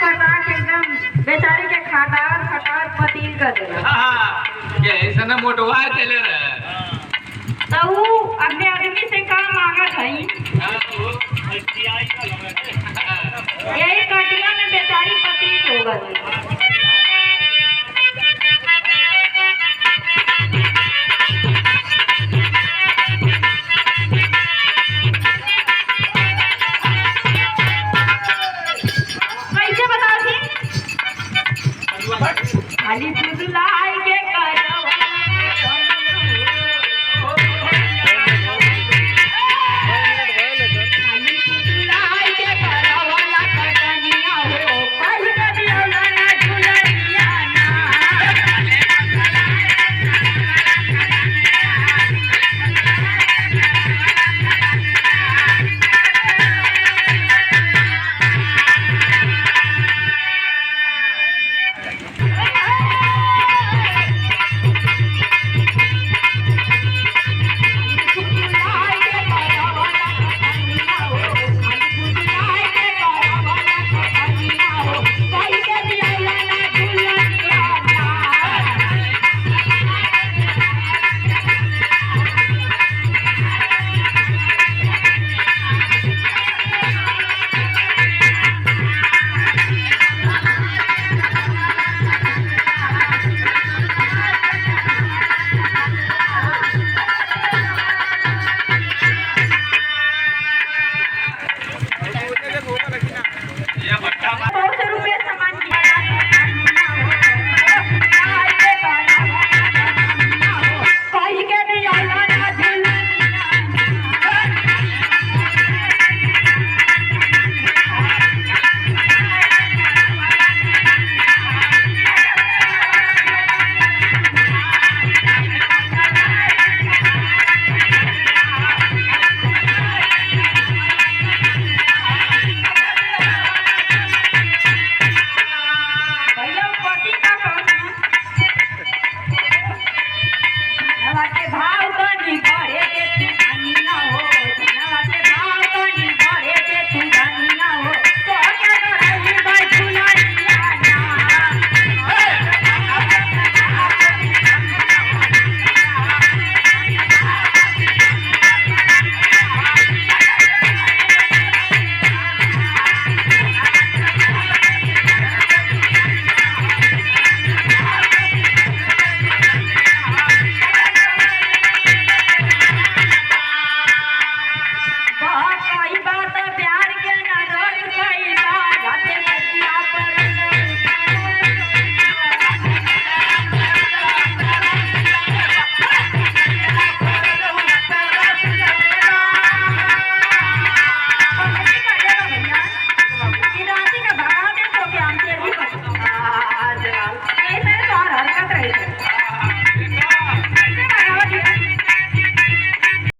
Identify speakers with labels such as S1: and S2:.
S1: फटाक एकदम बेचारी के खाटार खटार पतील कर देला।
S2: हाँ ये ऐसा ना मोटवा चले रहा
S1: तो वो अपने आदमी से काम मांगत हई। यही कटिया में बेचारी पतील हो गई। कैसे बता थी? खाली दूध लाई